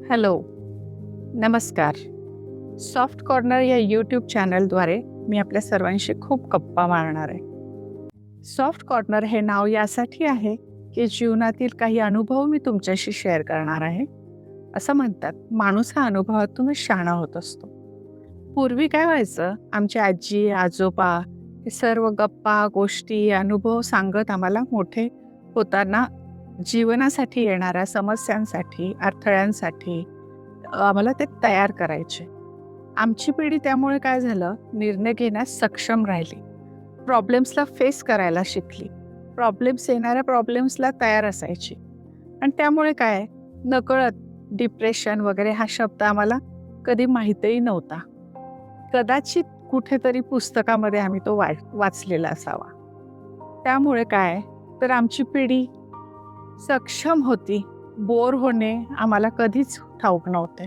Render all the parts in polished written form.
Hello, नमस्कार. Soft corner या YouTube चॅनलद्वारे मी आपल्या सर्वांशी खूप गप्पा मारणार आहे. सॉफ्ट कॉर्नर हे नाव यासाठी आहे की जीवनातील काही अनुभव मी तुमच्याशी शेअर करणार आहे. असं म्हणतात, माणूस हा अनुभवातूनच शहाणा होत असतो. पूर्वी काय व्हायचं, आमची आजी आजोबा हे सर्व गप्पा गोष्टी अनुभव सांगत आम्हाला मोठे होताना जीवनासाठी येणाऱ्या समस्यांसाठी अडथळ्यांसाठी आम्हाला ते तयार करायचे. आमची पिढी त्यामुळे काय झालं, निर्णय घेण्यास सक्षम राहिली, प्रॉब्लेम्सला फेस करायला शिकली, येणाऱ्या प्रॉब्लेम्सला तयार असायची. आणि त्यामुळे काय, नकळत डिप्रेशन वगैरे हा शब्द आम्हाला कधी माहीतही नव्हता. कदाचित कुठेतरी पुस्तकामध्ये आम्ही तो वाचलेला असावा. त्यामुळे काय, तर आमची पिढी सक्षम होती. बोर होणे आम्हाला कधीच ठाऊक नव्हते.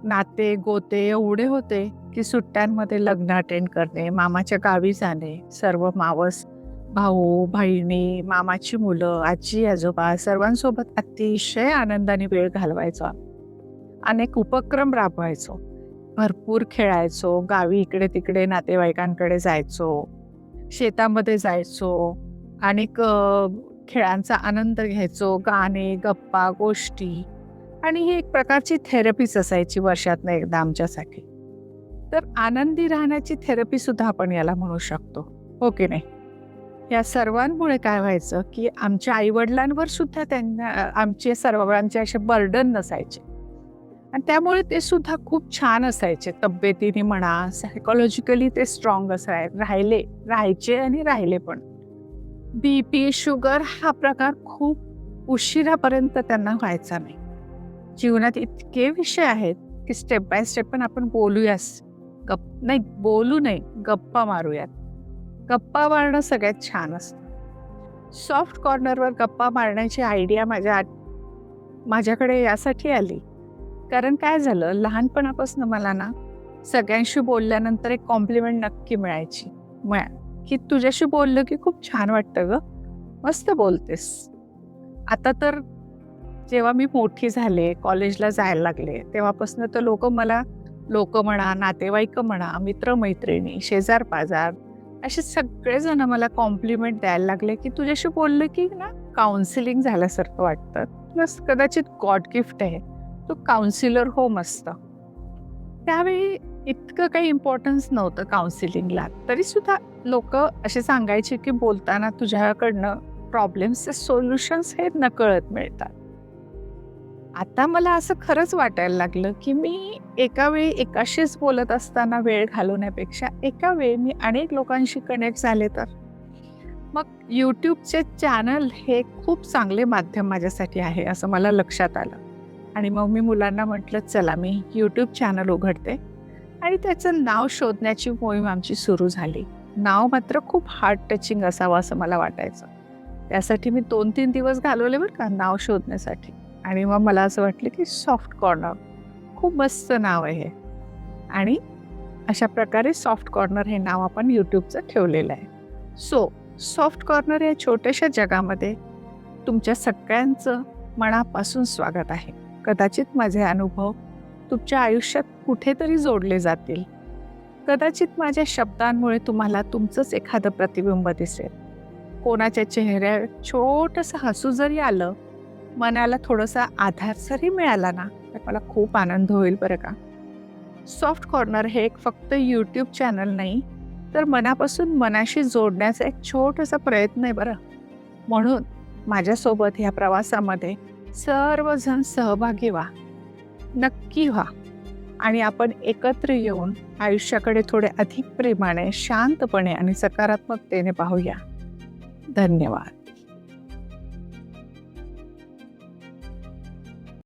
नाते गोते एवढे होते की सुट्ट्यांमध्ये लग्न अटेंड करणे, मामाच्या गावी जाणे, सर्व मावस भाऊ बहिणी, मामाची मुलं, आजी आजोबा सर्वांसोबत अतिशय आनंदाने वेळ घालवायचा. अनेक उपक्रम राबवायचो, भरपूर खेळायचो, गावी इकडे तिकडे नातेवाईकांकडे जायचो, शेतामध्ये जायचो, अनेक खेळांचा आनंद घ्यायचो, गाणे गप्पा गोष्टी. आणि ही एक प्रकारची थेरपीच असायची वर्षातनं एकदा आमच्यासाठी. तर आनंदी राहण्याची थेरपी सुद्धा आपण याला म्हणू शकतो, हो की नाही? या सर्वांमुळे काय व्हायचं की आमच्या आईवडिलांवर सुद्धा त्यांना आमचे सर्वांचे असे बर्डन नसायचे. आणि त्यामुळे ते सुद्धा खूप छान असायचे, तब्येतीने म्हणा, सायकोलॉजिकली ते स्ट्रॉंग राहायचे आणि राहिले पण. BP शुगर हा प्रकार खूप उशिरापर्यंत त्यांना व्हायचा नाही. जीवनात इतके विषय आहेत की स्टेप बाय स्टेप पण आपण बोलूयास, बोलू नाही, गप्पा मारूयात. गप्पा मारणं सगळ्यात छान असतं. सॉफ्ट कॉर्नरवर गप्पा मारण्याची आयडिया माझ्याकडे यासाठी आली, कारण काय झालं, लहानपणापासून मला ना सगळ्यांशी बोलल्यानंतर एक कॉम्प्लिमेंट नक्की मिळायची की तुझ्याशी बोललं की खूप छान वाटतं ग, मस्त बोलतेस. आता तर जेव्हा मी मोठी झाले, कॉलेजला जायला लागले, तेव्हापासून तर लोक म्हणा, नातेवाईक म्हणा, मित्रमैत्रिणी, शेजार पाजार असे सगळेजण मला कॉम्प्लिमेंट द्यायला लागले की तुझ्याशी बोललं की ना काउन्सिलिंग झाल्यासारखं वाटतं, प्लस कदाचित गॉड गिफ्ट आहे, तू काउन्सिलर हो मस्त. त्यावेळी इतकं काही इम्पॉर्टन्स नव्हतं काउन्सिलिंगला, तरी सुद्धा लोक असे सांगायचे की बोलताना तुझ्याकडनं प्रॉब्लेम्सचे सोल्युशन्स हे नकळत मिळतात. आता मला असं खरंच वाटायला लागलं की मी एका वेळी एकाशीच बोलत असताना वेळ घालवण्यापेक्षा एका वेळी मी अनेक लोकांशी कनेक्ट झाले तर मग यूट्यूबचे चॅनल हे खूप चांगले माध्यम माझ्यासाठी आहे असं मला लक्षात आलं. आणि मग मी मुलांना म्हटलं, चला मी यूट्यूब चॅनल उघडते. आणि त्याचं नाव शोधण्याची मोहीम आमची सुरू झाली. नाव मात्र खूप हार्ट टचिंग असावं असं मला वाटायचं. त्यासाठी मी 2-3 दिवस घालवले बरं का नाव शोधण्यासाठी. आणि मग मला असं वाटलं की सॉफ्ट कॉर्नर खूप मस्त नाव आहे हे. आणि अशा प्रकारे सॉफ्ट कॉर्नर हे नाव आपण यूट्यूबचं ठेवलेलं आहे. सॉफ्ट कॉर्नर या छोट्याशा जगामध्ये तुमच्या सगळ्यांचं मनापासून स्वागत आहे. कदाचित माझे अनुभव तुमच्या आयुष्यात कुठेतरी जोडले जातील. कदाचित माझ्या शब्दांमुळे तुम्हाला तुमचंच एखादं प्रतिबिंब दिसेल. कोणाच्या चेहऱ्यावर छोटंसं हसू जरी आलं, मनाला थोडासा आधार जरी मिळाला ना, तर मला खूप आनंद होईल बरं का. सॉफ्ट कॉर्नर हे एक फक्त यूट्यूब चॅनल नाही, तर मनापासून मनाशी जोडण्याचा एक छोटासा प्रयत्न आहे बरं. म्हणून माझ्यासोबत ह्या प्रवासामध्ये सर्वजण सहभागी व्हा, नक्की व्हा. आणि आपण एकत्र येऊन आयुष्याकडे थोडे अधिक प्रेमाने, शांतपणे आणि सकारात्मकतेने पाहूया. धन्यवाद.